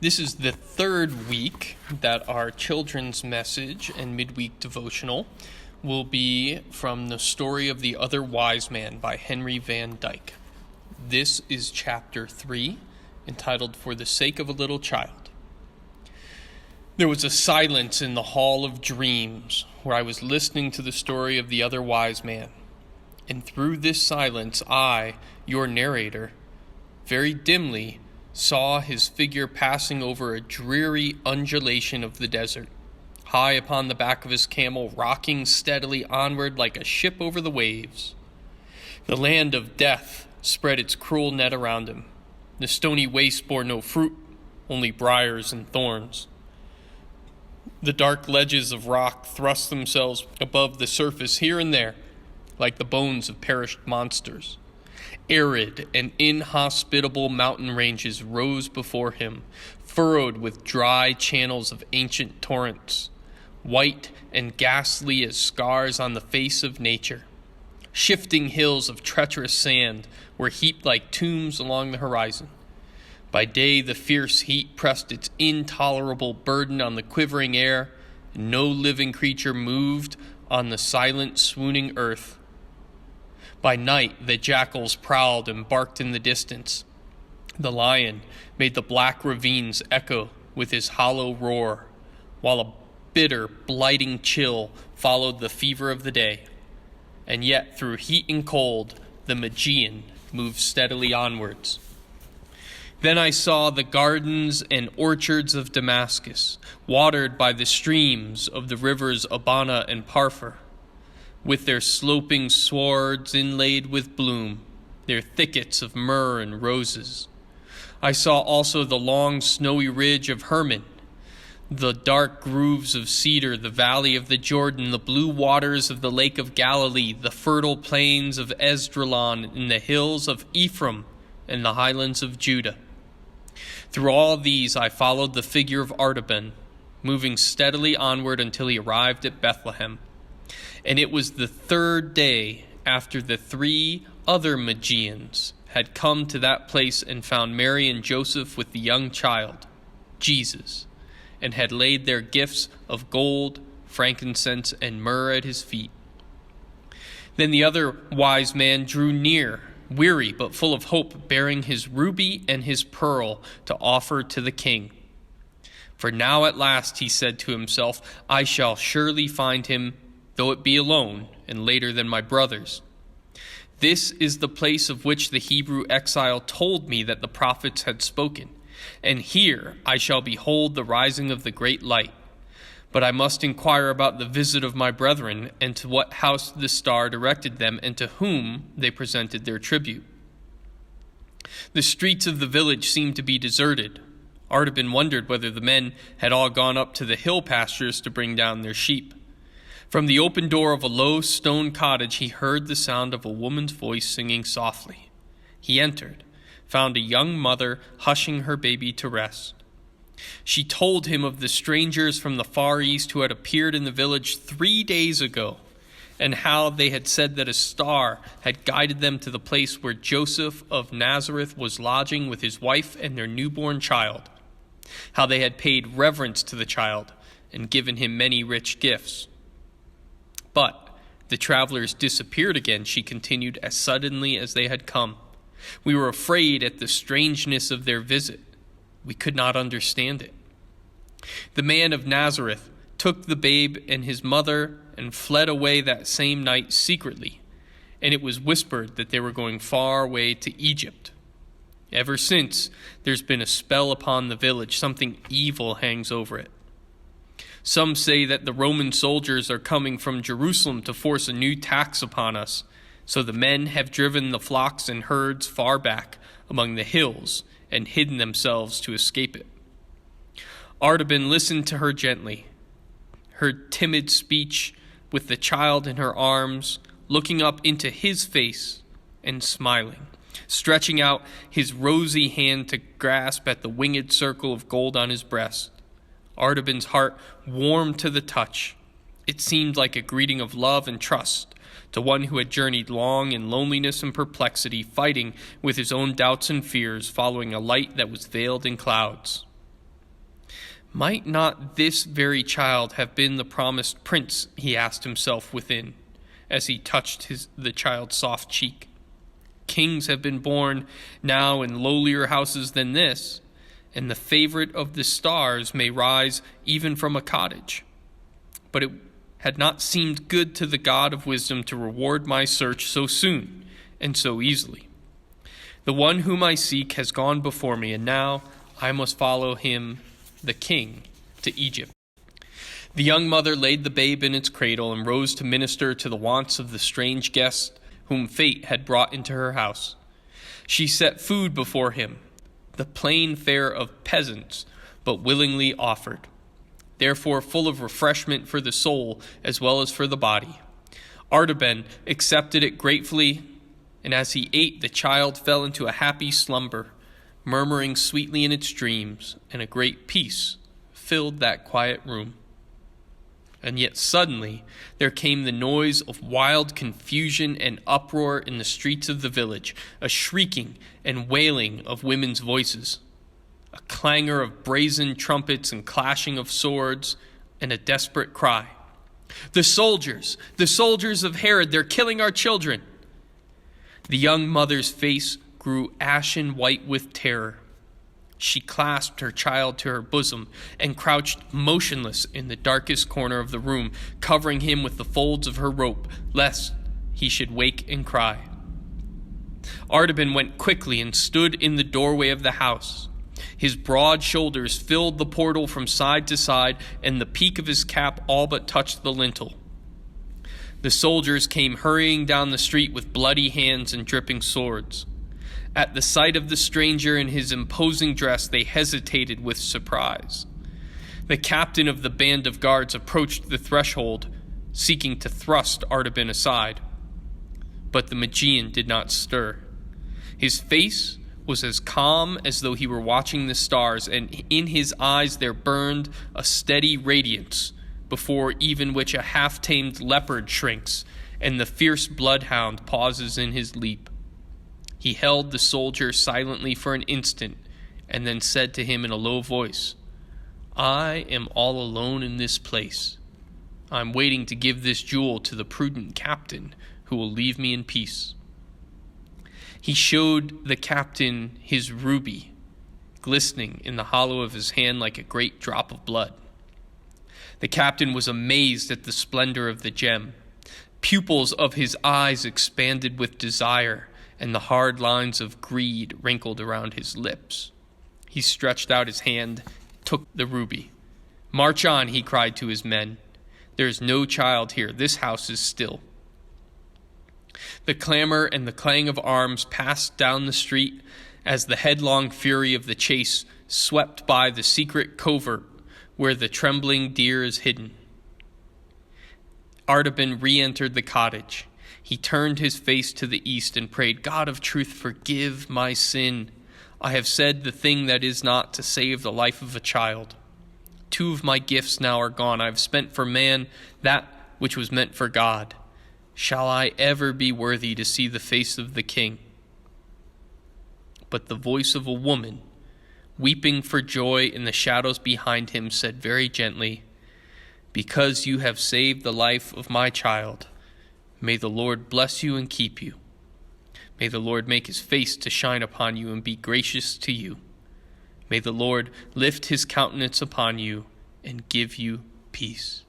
This is the third week that our children's message and midweek devotional will be from the story of the Other Wise Man by Henry Van Dyke. This is chapter 3, entitled For the Sake of a Little Child. There was a silence in the Hall of Dreams where I was listening to the story of the Other Wise Man. And through this silence, I, your narrator, very dimly saw his figure passing over a dreary undulation of the desert, high upon the back of his camel, rocking steadily onward like a ship over the waves. The land of death spread its cruel net around him. The stony waste bore no fruit, only briars and thorns. The dark ledges of rock thrust themselves above the surface here and there, like the bones of perished monsters. Arid and inhospitable mountain ranges rose before him, furrowed with dry channels of ancient torrents, white and ghastly as scars on the face of nature. Shifting hills of treacherous sand were heaped like tombs along the horizon. By day the fierce heat pressed its intolerable burden on the quivering air, and no living creature moved on the silent, swooning earth. By night the jackals prowled and barked in the distance. The lion made the black ravines echo with his hollow roar, while a bitter, blighting chill followed the fever of the day. And yet through heat and cold the Magian moved steadily onwards. Then I saw the gardens and orchards of Damascus, watered by the streams of the rivers Abana and Parfar, with their sloping swards inlaid with bloom, their thickets of myrrh and roses. I saw also the long snowy ridge of Hermon, the dark groves of cedar, the valley of the Jordan, the blue waters of the lake of Galilee, the fertile plains of Esdraelon, and the hills of Ephraim and the highlands of Judah. Through all these I followed the figure of Artaban, moving steadily onward until he arrived at Bethlehem. And it was the third day after the 3 other Magians had come to that place and found Mary and Joseph with the young child, Jesus, and had laid their gifts of gold, frankincense, and myrrh at his feet. Then the other wise man drew near, weary but full of hope, bearing his ruby and his pearl to offer to the king. For now at last, he said to himself, I shall surely find him, though it be alone and later than my brothers. This is the place of which the Hebrew exile told me that the prophets had spoken, and here I shall behold the rising of the great light. But I must inquire about the visit of my brethren, and to what house the star directed them, and to whom they presented their tribute. The streets of the village seemed to be deserted. Artaban wondered whether the men had all gone up to the hill pastures to bring down their sheep. From the open door of a low stone cottage he heard the sound of a woman's voice singing softly. He entered, found a young mother hushing her baby to rest. She told him of the strangers from the Far East who had appeared in the village 3 days ago, and how they had said that a star had guided them to the place where Joseph of Nazareth was lodging with his wife and their newborn child, how they had paid reverence to the child and given him many rich gifts. But the travelers disappeared again, she continued, as suddenly as they had come. We were afraid at the strangeness of their visit. We could not understand it. The man of Nazareth took the babe and his mother and fled away that same night secretly, and it was whispered that they were going far away to Egypt. Ever since, there's been a spell upon the village. Something evil hangs over it. Some say that the Roman soldiers are coming from Jerusalem to force a new tax upon us, so the men have driven the flocks and herds far back among the hills and hidden themselves to escape it. Artaban listened to her gently, her timid speech with the child in her arms, looking up into his face and smiling, stretching out his rosy hand to grasp at the winged circle of gold on his breast. Artaban's heart warmed to the touch. It seemed like a greeting of love and trust to one who had journeyed long in loneliness and perplexity, fighting with his own doubts and fears, following a light that was veiled in clouds. Might not this very child have been the promised prince? He asked himself within, as he touched the child's soft cheek. Kings have been born now in lowlier houses than this, and the favorite of the stars may rise even from a cottage. But it had not seemed good to the God of wisdom to reward my search so soon and so easily. The one whom I seek has gone before me, and now I must follow him, the king, to Egypt. The young mother laid the babe in its cradle and rose to minister to the wants of the strange guest whom fate had brought into her house. She set food before him, the plain fare of peasants, but willingly offered, therefore full of refreshment for the soul as well as for the body. Artaban accepted it gratefully, and as he ate, the child fell into a happy slumber, murmuring sweetly in its dreams, and a great peace filled that quiet room. And yet suddenly there came the noise of wild confusion and uproar in the streets of the village, a shrieking and wailing of women's voices, a clangor of brazen trumpets and clashing of swords, and a desperate cry. The soldiers of Herod, they're killing our children. The young mother's face grew ashen white with terror. She clasped her child to her bosom and crouched motionless in the darkest corner of the room, covering him with the folds of her robe, lest he should wake and cry. Artaban went quickly and stood in the doorway of the house. His broad shoulders filled the portal from side to side, and the peak of his cap all but touched the lintel. The soldiers came hurrying down the street with bloody hands and dripping swords. At the sight of the stranger in his imposing dress, they hesitated with surprise. The captain of the band of guards approached the threshold, seeking to thrust Artaban aside. But the Magian did not stir. His face was as calm as though he were watching the stars, and in his eyes there burned a steady radiance, before even which a half-tamed leopard shrinks, and the fierce bloodhound pauses in his leap. He held the soldier silently for an instant, and then said to him in a low voice, "I am all alone in this place. I am waiting to give this jewel to the prudent captain, who will leave me in peace." He showed the captain his ruby, glistening in the hollow of his hand like a great drop of blood. The captain was amazed at the splendor of the gem. Pupils of his eyes expanded with desire, and the hard lines of greed wrinkled around his lips. He stretched out his hand, took the ruby. "March on," he cried to his men. "There is no child here. This house is still." The clamor and the clang of arms passed down the street as the headlong fury of the chase swept by the secret covert where the trembling deer is hidden. Artaban re-entered the cottage. He turned his face to the east and prayed, "God of truth, forgive my sin. I have said the thing that is not to save the life of a child. 2 of my gifts now are gone. I have spent for man that which was meant for God. Shall I ever be worthy to see the face of the king?" But the voice of a woman, weeping for joy in the shadows behind him, said very gently, "Because you have saved the life of my child, may the Lord bless you and keep you. May the Lord make his face to shine upon you and be gracious to you. May the Lord lift his countenance upon you and give you peace."